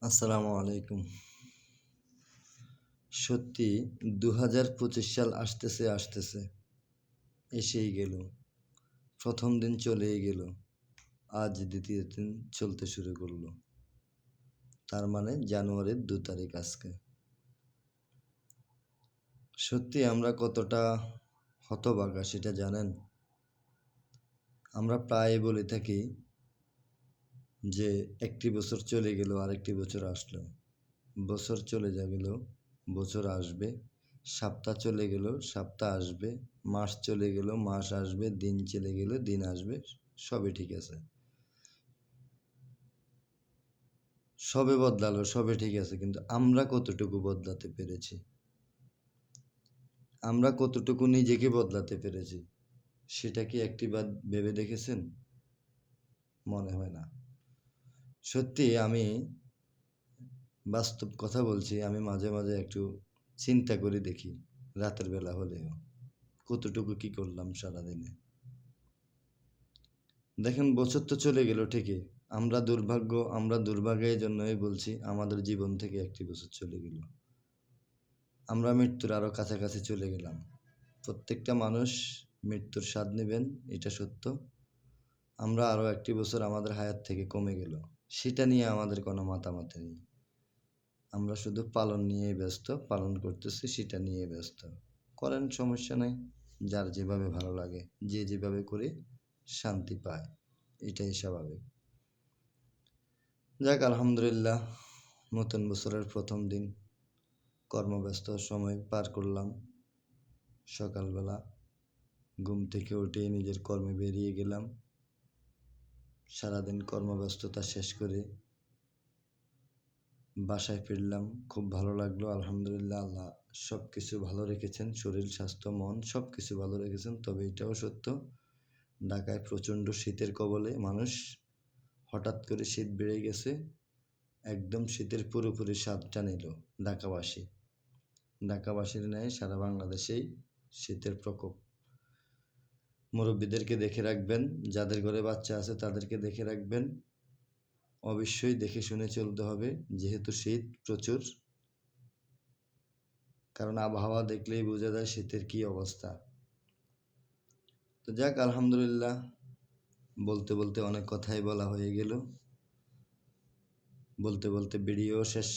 আসসালামু আলাইকুম। সত্যি ২০২৫ সাল আসতেছে, এসেই গেল। প্রথম দিন চলেই গেল। আজ দ্বিতীয় দিন চলতে শুরু করলো। তার মানে জানুয়ারির ২ তারিখ আজকে। সত্যি আমরা কতটা হতভাগা সেটা জানেন? আমরা প্রায় বলে থাকি যে একটি বছর চলে গেল আরেকটি বছর আসলো। বছর চলে গেল, বছর আসবে। সপ্তাহ চলে গেল, সপ্তাহ আসবে। মাস চলে গেল, মাস আসবে। দিন চলে গেল, দিন আসবে। সবই ঠিক আছে। সবে বদলালো, সবে ঠিক আছে, কিন্তু আমরা কতটুকু বদলাতে পেরেছি? আমরা কতটুকু নিজেকে বদলাতে পেরেছি সেটা কি একটিবার ভেবে দেখেছেন? মনে হয় না। সত্যি আমি বাস্তব কথা বলছি, আমি মাঝে মাঝে একটু চিন্তা করে দেখি, রাতের বেলা হলেও কতটুকু কি করলাম সারাদিনে। দেখেন, বছর তো চলে গেল ঠিকই। আমরা দুর্ভাগ্যের জন্যই বলছি আমাদের জীবন থেকে একটি বছর চলে গেল। আমরা মৃত্যুর আরো কাছাকাছি চলে গেলাম। প্রত্যেকটা মানুষ মৃত্যুর স্বাদ নেবেন, এটা সত্য। আমরা আরো একটি বছর আমাদের হায়াত থেকে কমে গেল, সেটা নিয়ে আমাদের কোনো মাতামাতি নেই। আমরা শুধু পালন নিয়েই ব্যস্ত, পালন করতেছি সেটা নিয়ে ব্যস্ত। করেন, সমস্যা নেই। যার যেভাবে ভালো লাগে, যে যেভাবে করে শান্তি পায়, এটাই স্বাভাবিক। যাক, আলহামদুলিল্লাহ, নতুন বছরের প্রথম দিন কর্মব্যস্ত সময় পার করলাম। সকালবেলা ঘুম থেকে উঠে নিজের কর্মে বেরিয়ে গেলাম। সারাদিন কর্মব্যস্ততা শেষ করে বাসায় ফিরলাম। খুব ভালো লাগলো, আলহামদুলিল্লাহ। আল্লাহ সব কিছু ভালো রেখেছেন, শরীর স্বাস্থ্য মন সব কিছু ভালো রেখেছেন। তবে এটাও সত্য, ঢাকায় প্রচণ্ড শীতের কবলে মানুষ। হঠাৎ করে শীত বেড়ে গেছে, একদম শীতের পুরোপুরি স্বাদটা নিল ঢাকাবাসীর ন্যায় সারা বাংলাদেশেই শীতের প্রকোপ। মুরব্বীদেরকে দেখে রাখবেন, যাদের ঘরে বাচ্চা আছে তাদেরকে দেখে রাখবেন। অবশ্যই দেখে শুনে চলতে হবে, যেহেতু শীত প্রচুর। কারণ আবহাওয়া দেখলেই বোঝা যায় শীতের কি অবস্থা। তো যাক, আলহামদুলিল্লাহ, বলতে বলতে অনেক কথাই বলা হয়ে গেল। বলতে বলতে ভিডিও শেষ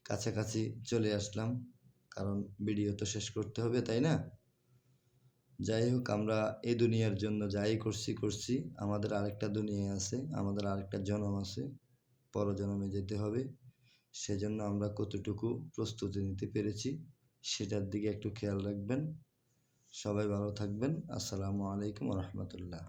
কাছাকাছি চলে আসলাম, কারণ ভিডিও তো শেষ করতে হবে, তাই না? যাই হোক, আমরা এই দুনিয়ার জন্য যাই করছি, আমাদের আরেকটা দুনিয়া আছে, আমাদের আরেকটা জনম আছে, পরজন্মে যেতে হবে। সেজন্য আমরা কতটুকু প্রস্তুতি নিতে পেরেছি সেটার দিকে একটু খেয়াল রাখবেন। সবাই ভালো থাকবেন। আসসালামু আলাইকুম ওয়া রাহমাতুল্লাহ।